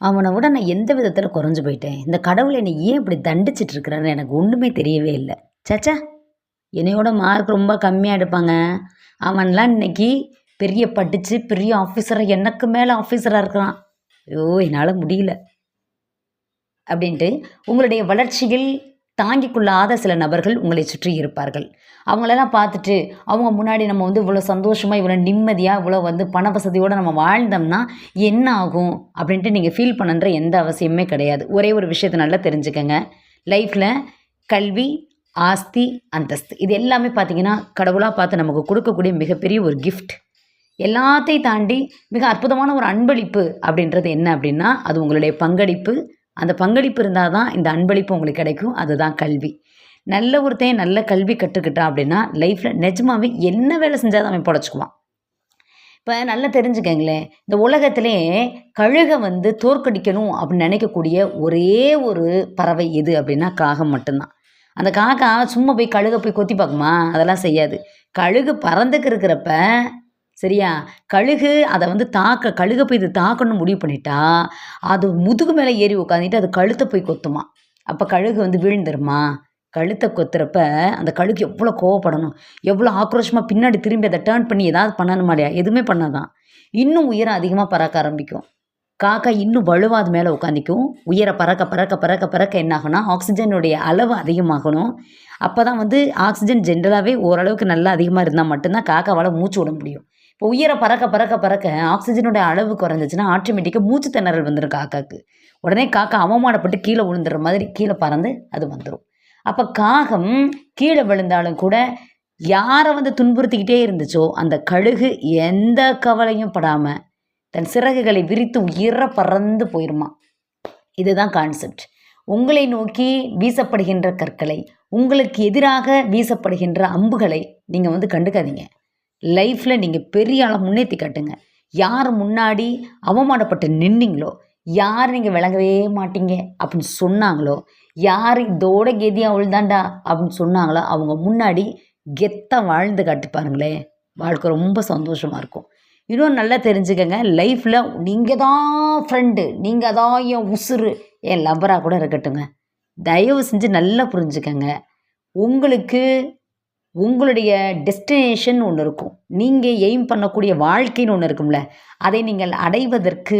அவனை விட நான் எந்த விதத்தில் குறைஞ்சு போயிட்டேன்? இந்த கடவுள் என்னை ஏன் இப்படி தண்டிச்சிட்டு இருக்கிறான்னு எனக்கு ஒன்றுமே தெரியவே இல்லை. சச்சா, என்னையோட மார்க் ரொம்ப கம்மியாக எடுப்பாங்க. அவன்லாம் இன்னைக்கு பெரிய படித்து பெரிய ஆஃபீஸராக, எனக்கு மேலே ஆஃபீஸராக இருக்கிறான். ஐயோ, என்னால் முடியல அப்படின்ட்டு உங்களுடைய வளர்ச்சியில் தாங்கிக் கொள்ளாத சில நபர்கள் உங்களை சுற்றி இருப்பார்கள். அவங்களெல்லாம் பார்த்துட்டு அவங்க முன்னாடி நம்ம இவ்வளோ சந்தோஷமாக, இவ்வளோ நிம்மதியாக, இவ்வளோ பண வசதியோடு நம்ம வாழ்ந்தோம்னா என்ன ஆகும் அப்படின்ட்டு நீங்கள் ஃபீல் பண்ணுன்ற எந்த அவசியமே கிடையாது. ஒரே ஒரு விஷயத்தை நல்லா தெரிஞ்சுக்கங்க. லைஃப்பில் கல்வி, ஆஸ்தி, அந்தஸ்து இது எல்லாமே பார்த்திங்கன்னா கடவுளாக பார்த்து நமக்கு கொடுக்கக்கூடிய மிகப்பெரிய ஒரு கிஃப்ட். எல்லாத்தையும் தாண்டி மிக அற்புதமான ஒரு அன்பளிப்பு அப்படின்றது என்ன அப்படின்னா, அது உங்களுடைய பங்களிப்பு. அந்த பங்களிப்பு இருந்தால் தான் இந்த அன்பளிப்பு உங்களுக்கு கிடைக்கும். அதுதான் கல்வி. நல்ல ஒருத்தன் நல்ல கல்வி கற்றுக்கிட்டான் அப்படின்னா லைஃப்பில் நிஜமாகவே என்ன வேலை செஞ்சால் அவன் பொழைச்சிக்குவான். இப்போ நல்லா தெரிஞ்சுக்கங்களேன், இந்த உலகத்திலே கழுகை தோற்கடிக்கணும் அப்படின்னு நினைக்கக்கூடிய ஒரே ஒரு பறவை எது அப்படின்னா காகம் மட்டும்தான். அந்த காக்கா சும்மா போய் கழுகை போய் கொத்தி பார்க்குமா? அதெல்லாம் செய்யாது. கழுகு பறந்துக்கு இருக்கிறப்ப சரியா, கழுகு அதை கழுகை போய் இது தாக்கணும்னு முடிவு பண்ணிட்டா அது முதுகு மேலே ஏறி உட்காந்துட்டு அது கழுத்தை போய் கொத்துமா. அப்போ கழுகு வீழ்ந்துருமா? கழுத்தை கொத்துறப்ப அந்த கழுகு எவ்வளோ கோவப்படணும், எவ்வளோ ஆக்ரோஷமாக பின்னாடி திரும்பி அதை டேர்ன் பண்ணி ஏதாவது பண்ணணுமா இல்லையா? எதுவுமே பண்ணாதான். இன்னும் உயரம் அதிகமாக பறக்க ஆரம்பிக்கும். காக்கா இன்னும் வலுவாக அது மேலே உட்காந்திக்கும். உயர பறக்க பறக்க பறக்க பறக்க என்ன ஆகும்னா ஆக்சிஜனுடைய அளவு அதிகமாகணும். அப்போ தான் ஆக்சிஜன் ஜென்ரலாகவே ஓரளவுக்கு நல்லா அதிகமாக இருந்தால் மட்டும்தான் காக்காவால் மூச்சு விட முடியும். இப்போ உயர பறக்க பறக்க பறக்க ஆக்சிஜனுடைய அளவு குறைஞ்சிச்சுன்னா ஆட்டோமேட்டிக்காக மூச்சு திணறல் வந்துடும் காக்காவுக்கு. உடனே காக்கா அவமானப்பட்டு கீழே விழுந்துடுற மாதிரி கீழே பறந்து அது வந்துடும். அப்போ காகம் கீழே விழுந்தாலும் கூட யாரை துன்புறுத்திக்கிட்டே இருந்துச்சோ அந்த கழுகு எந்த கவலையும் படாமல் தன் சிறகுகளை விரித்து உயர பறந்து போயிருமா. இதுதான் கான்செப்ட். உங்களை நோக்கி வீசப்படுகின்ற கற்களை, உங்களுக்கு எதிராக வீசப்படுகின்ற அம்புகளை நீங்கள் கண்டுக்காதீங்க. லைஃப்பில் நீங்கள் பெரிய ஆளை முன்னேற்றி காட்டுங்க. யார் முன்னாடி அவமானப்பட்டு நின்னீங்களோ, யார் நீங்கள் விளங்கவே மாட்டீங்க அப்படின்னு சொன்னாங்களோ, யார் இதோட கெதியாக அவள்தாண்டா அப்படின்னு சொன்னாங்களோ அவங்க முன்னாடி கெத்தாக வாழ்ந்து காட்டி பாருங்களேன், வாழ்க்கை ரொம்ப சந்தோஷமாக இருக்கும். இன்னும் நல்லா தெரிஞ்சுக்கங்க, லைஃப்பில் நீங்கள் தான் ஃப்ரெண்டு, நீங்கள் தான் என் உசுறு, என் லவ்வராக கூட இருக்கட்டுங்க. தயவு செஞ்சு நல்லா புரிஞ்சுக்கங்க. உங்களுக்கு உங்களுடைய டெஸ்டினேஷன் ஒன்று இருக்கும். நீங்கள் எய்ம் பண்ணக்கூடிய வாழ்க்கைன்னு ஒன்று இருக்கும்ல, அதை நீங்கள் அடைவதற்கு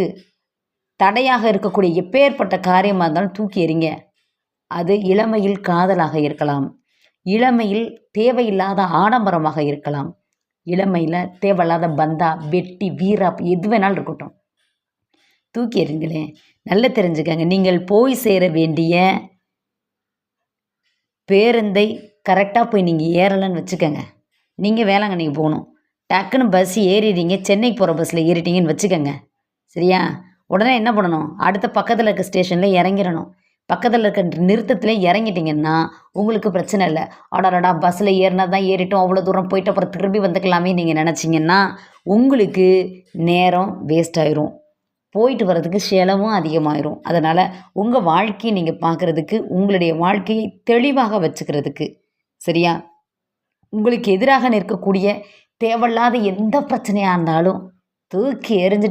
தடையாக இருக்கக்கூடிய எப்பேற்பட்ட காரியமாக இருந்தாலும் தூக்கி எறிங்க. அது இளமையில் காதலாக இருக்கலாம், இளமையில் தேவையில்லாத ஆடம்பரமாக இருக்கலாம், இளமையில் தேவையில்லாத பந்தா, வெட்டி, வீரா எது வேணாலும் இருக்கட்டும், தூக்கி எறிங்களேன். நல்லா தெரிஞ்சுக்கங்க, நீங்கள் போய் சேர வேண்டிய பேருந்தை கரெக்டாக போய் நீங்கள் ஏறலைன்னு வச்சுக்கோங்க. நீங்கள் வேளாங்கண்ணிக்கு போகணும், டக்குன்னு பஸ் ஏறிடுங்க, சென்னைக்கு போகிற பஸ்ஸில் ஏறிட்டீங்கன்னு வச்சுக்கோங்க. சரியா? உடனே என்ன பண்ணணும், அடுத்த பக்கத்தில் இருக்க ஸ்டேஷனில் இறங்கிடணும். பக்கத்தில் இருக்க நிறுத்தத்தில் இறங்கிட்டிங்கன்னா உங்களுக்கு பிரச்சனை இல்லை. அடடா பஸ்ஸில் ஏறினா தான் ஏறிட்டோம், அவ்வளோ தூரம் போயிட்டு அப்புறம் திரும்பி வந்துக்கலாமே நீங்கள் நினச்சிங்கன்னா உங்களுக்கு நேரம் வேஸ்ட் ஆயிரும், போயிட்டு வர்றதுக்கு செலவும் அதிகமாயிரும். அதனால் உங்கள் வாழ்க்கையை நீங்கள் பார்க்குறதுக்கு, உங்களுடைய வாழ்க்கையை தெளிவாக வச்சுக்கிறதுக்கு, சரியா, உங்களுக்கு எதிராக நிற்கக்கூடிய தேவையில்லாத எந்த பிரச்சனையாக இருந்தாலும் தூக்கி எறிஞ்சிட்டு